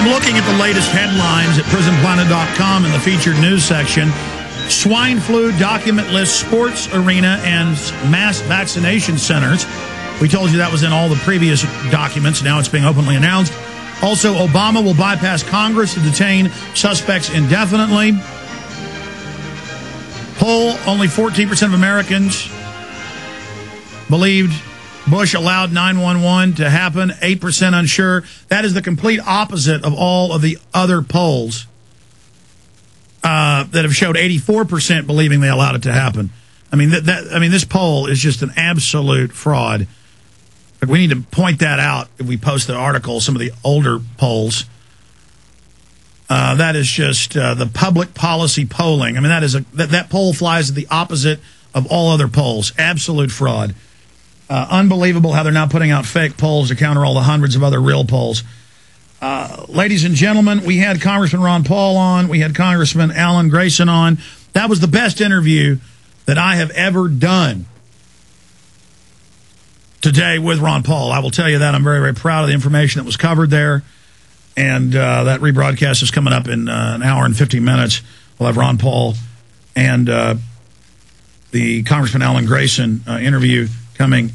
I'm looking at the latest headlines at prisonplanet.com in the featured news section. Swine flu document lists sports arena and mass vaccination centers. We told you that was in all the previous documents. Now it's being openly announced. Also, Obama will bypass Congress to detain suspects indefinitely. Poll, only 14% of Americans believed Bush allowed 9/11 to happen. 8% unsure. That is the complete opposite of all of the other polls that have showed 84% believing they allowed it to happen. I mean, this poll is just an absolute fraud. But we need to point that out if we post the article, some of the older polls. That is just the public policy polling. I mean, that poll flies at the opposite of all other polls. Absolute fraud. Unbelievable how they're now putting out fake polls to counter all the hundreds of other real polls. Ladies and gentlemen, we had Congressman Ron Paul on. We had Congressman Alan Grayson on. That was the best interview that I have ever done today with Ron Paul. I will tell you that. I'm very, very proud of the information that was covered there. And that rebroadcast is coming up in an hour and 50 minutes. We'll have Ron Paul and the Congressman Alan Grayson interview coming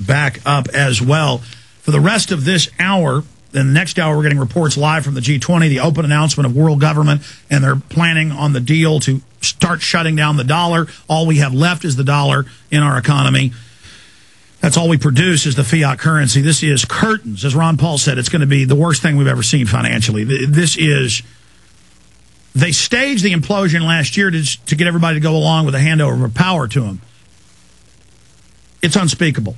back up as well. For the rest of this hour, then the next hour, we're getting reports live from the G20, the open announcement of world government, and they're planning on the deal to start shutting down the dollar. All we have left is the dollar in our economy. That's all we produce is the fiat currency. This is curtains. As Ron Paul said, it's going to be the worst thing we've ever seen financially. This is... They staged the implosion last year to get everybody to go along with a handover of power to them. It's unspeakable.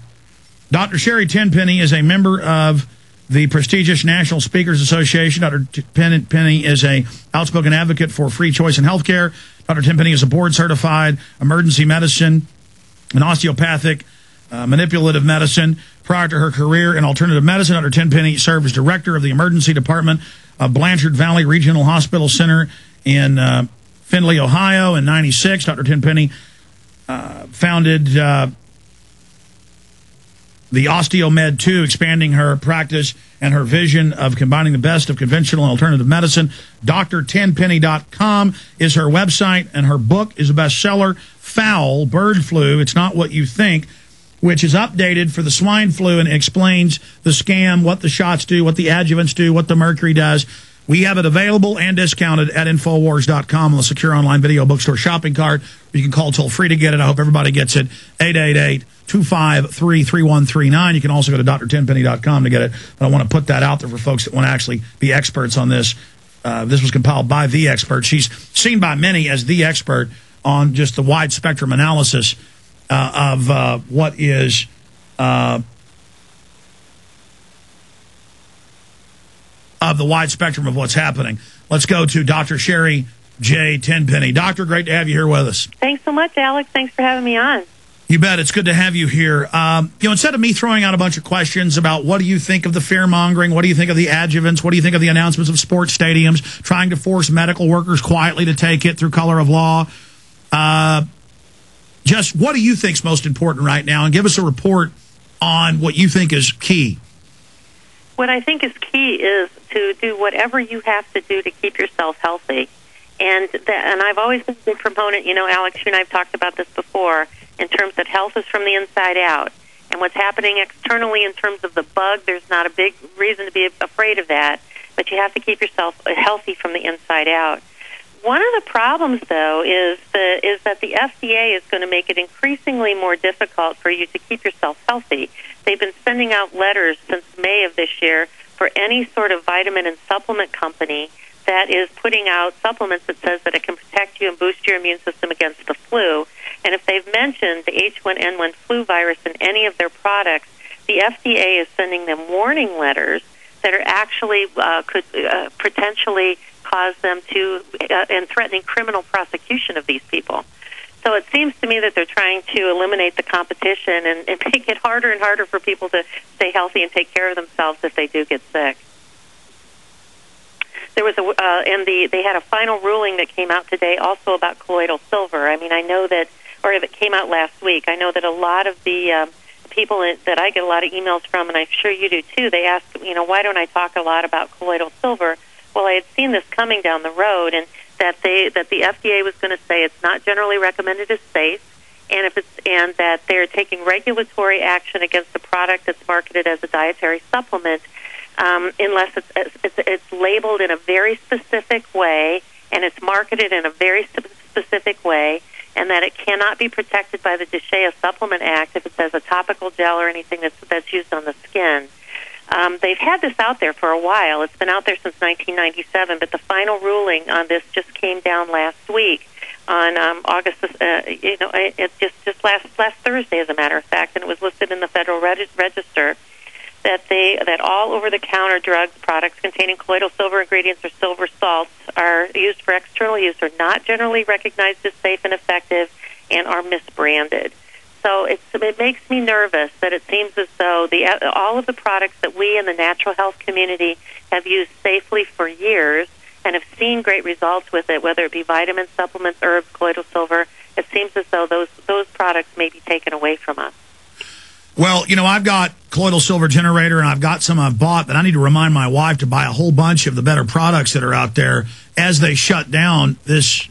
Dr. Sherri Tenpenny is a member of the prestigious National Speakers Association. Dr. Tenpenny is an outspoken advocate for free choice in healthcare. Dr. Tenpenny is a board-certified emergency medicine and osteopathic manipulative medicine. Prior to her career in alternative medicine, Dr. Tenpenny served as director of the emergency department of Blanchard Valley Regional Hospital Center in Findlay, Ohio in '96. Dr. Tenpenny founded the OsteoMed 2, expanding her practice and her vision of combining the best of conventional and alternative medicine. drtenpenny.com is her website, and her book is a bestseller, Foul, Bird Flu, It's Not What You Think, which is updated for the swine flu and explains the scam, what the shots do, what the adjuvants do, what the mercury does. We have it available and discounted at Infowars.com on the secure online video bookstore shopping cart. You can call toll-free to get it. I hope everybody gets it. 888-253-3139. You can also go to drtenpenny.com to get it. But I want to put that out there for folks that want to actually be experts on this. This was compiled by the expert. She's seen by many as the expert on just the wide spectrum analysis of what is... of the wide spectrum of what's happening. Let's go to Dr. Sherri J. Tenpenny. Doctor, great to have you here with us. Thanks so much, Alex. Thanks for having me on. You bet. It's good to have you here. Instead of me throwing out a bunch of questions about what do you think of the fear-mongering, what do you think of the adjuvants, what do you think of the announcements of sports stadiums, trying to force medical workers quietly to take it through color of law, just what do you think is most important right now? And give us a report on what you think is key. What I think is key is to do whatever you have to do to keep yourself healthy. And I've always been a big proponent, Alex, you and I have talked about this before, in terms that health is from the inside out. And what's happening externally in terms of the bug, there's not a big reason to be afraid of that, but you have to keep yourself healthy from the inside out. One of the problems, though, is that the FDA is going to make it increasingly more difficult for you to keep yourself healthy. They've been sending out letters since May of this year for any sort of vitamin and supplement company that is putting out supplements that says that it can protect you and boost your immune system against the flu. And if they've mentioned the H1N1 flu virus in any of their products, the FDA is sending them warning letters that are actually could potentially cause them to and threatening criminal prosecution of these people. So it seems to me that they're trying to eliminate the competition and make it harder and harder for people to stay healthy and take care of themselves if they do get sick. There was they had a final ruling that came out today also about colloidal silver. I mean, I know that, or if it came out last week, I know that a lot of the people that I get a lot of emails from, and I'm sure you do too, they ask, why don't I talk a lot about colloidal silver? Well, I had seen this coming down the road, and that the FDA was going to say it's not generally recommended as safe, and that they're taking regulatory action against a product that's marketed as a dietary supplement, unless it's labeled in a very specific way and it's marketed in a very specific way, and that it cannot be protected by the DSHEA Supplement Act if it says a topical gel or anything that's used on the skin. They've had this out there for a while. It's been out there since 1997, but the final ruling on this just came down last week on August. It just last Thursday, as a matter of fact, and it was listed in the Federal Register that all over-the-counter drugs, products containing colloidal silver ingredients or silver salts are used for external use, are not generally recognized as safe and effective, and are misbranded. So it makes me nervous that it seems as though all of the products that we in the natural health community have used safely for years and have seen great results with it, whether it be vitamins, supplements, herbs, colloidal silver, it seems as though those products may be taken away from us. Well, I've got colloidal silver generator, and I've got some I've bought, but I need to remind my wife to buy a whole bunch of the better products that are out there as they shut down this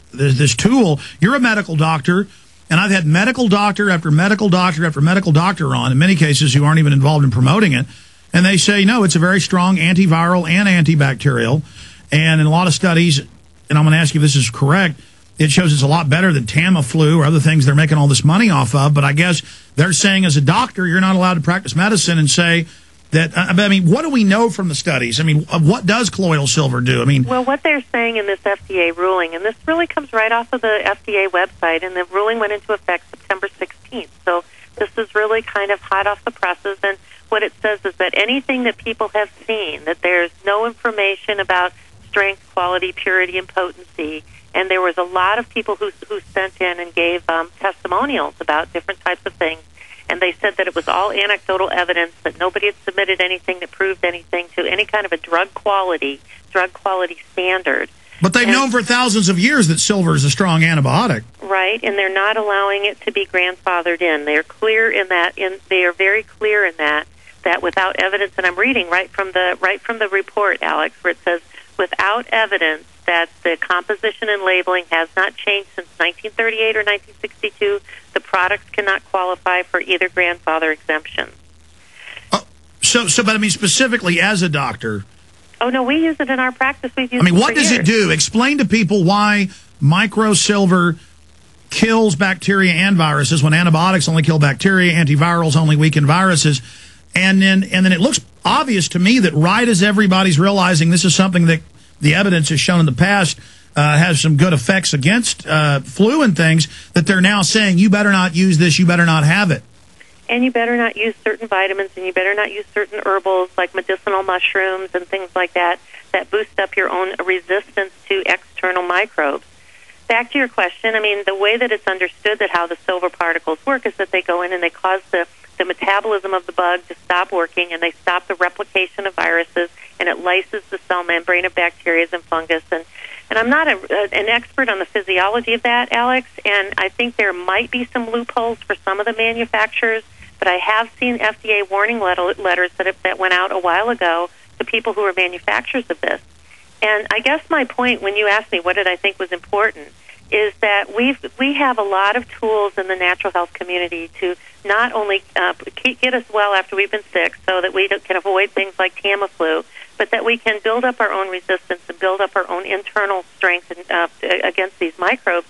tool. You're a medical doctor, and I've had medical doctor after medical doctor after medical doctor on, in many cases who aren't even involved in promoting it, and they say, no, it's a very strong antiviral and antibacterial, and in a lot of studies, and I'm going to ask you if this is correct, it shows it's a lot better than Tamiflu or other things they're making all this money off of. But I guess they're saying as a doctor, you're not allowed to practice medicine and say that, I mean, what do we know from the studies? I mean, what does colloidal silver do? I mean, well, what they're saying in this FDA ruling, and this really comes right off of the FDA website, and the ruling went into effect September 16th. So this is really kind of hot off the presses. And what it says is that anything that people have seen, that there's no information about strength, quality, purity, and potency. And there was a lot of people who sent in and gave testimonials about different types of things. And they said that it was all anecdotal evidence, that nobody had submitted anything that proved anything to any kind of a drug quality standard. But they've known for thousands of years that silver is a strong antibiotic. Right, and they're not allowing it to be grandfathered in. They're clear in that. They are very clear in that without evidence, and I'm reading right from the report, Alex, where it says, without evidence that the composition and labeling has not changed since 1938 or 1962, the products cannot qualify for either grandfather exemption. But I mean, specifically as a doctor. Oh, no, we use it in our practice. We've used I mean, it what does years. it do? Explain to people why microsilver kills bacteria and viruses when antibiotics only kill bacteria, antivirals only weaken viruses. And then it looks obvious to me that right as everybody's realizing this is something that the evidence has shown in the past has some good effects against flu and things, that they're now saying, you better not use this, you better not have it. And you better not use certain vitamins, and you better not use certain herbals like medicinal mushrooms and things like that boost up your own resistance to external microbes. Back to your question, I mean, the way that it's understood that how the silver particles work is that they go in and they cause the metabolism of the bug to stop working, and they stop the replication of viruses, and it lyses the cell membrane of bacteria and fungus. And I'm not an expert on the physiology of that, Alex, and I think there might be some loopholes for some of the manufacturers, but I have seen FDA warning letters that went out a while ago to people who are manufacturers of this. And I guess my point when you asked me what did I think was important is that we have a lot of tools in the natural health community to not only get us well after we've been sick so that we can avoid things like Tamiflu, but that we can build up our own resistance and build up our own internal strength against these microbes.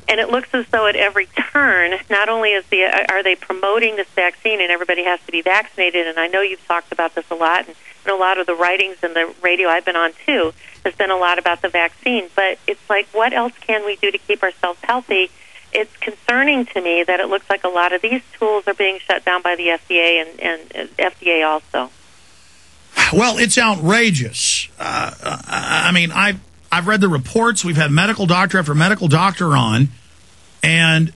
And it looks as though at every turn, not only are they promoting this vaccine and everybody has to be vaccinated, and I know you've talked about this a lot, and a lot of the writings and the radio I've been on too has been a lot about the vaccine, but it's like, what else can we do to keep ourselves healthy? It's concerning to me that it looks like a lot of these tools are being shut down by the FDA and FDA also. Well, it's outrageous. I mean, I've read the reports. We've had medical doctor after medical doctor on, and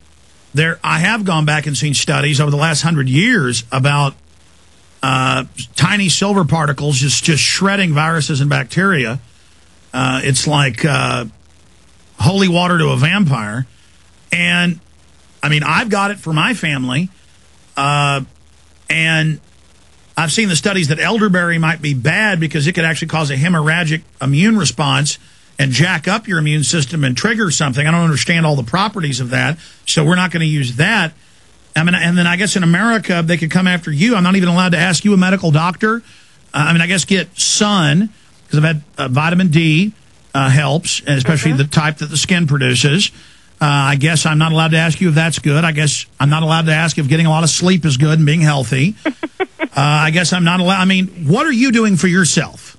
I have gone back and seen studies over the last 100 years about tiny silver particles just shredding viruses and bacteria. It's like holy water to a vampire. And, I mean, I've got it for my family. And I've seen the studies that elderberry might be bad because it could actually cause a hemorrhagic immune response and jack up your immune system and trigger something. I don't understand all the properties of that, so we're not going to use that. I mean, and then I guess in America, they could come after you. I'm not even allowed to ask you, a medical doctor. I guess get sun, because I've had vitamin D helps, and especially the type that the skin produces. I guess I'm not allowed to ask you if that's good. I guess I'm not allowed to ask if getting a lot of sleep is good and being healthy. I guess I'm not allowed. I mean, what are you doing for yourself?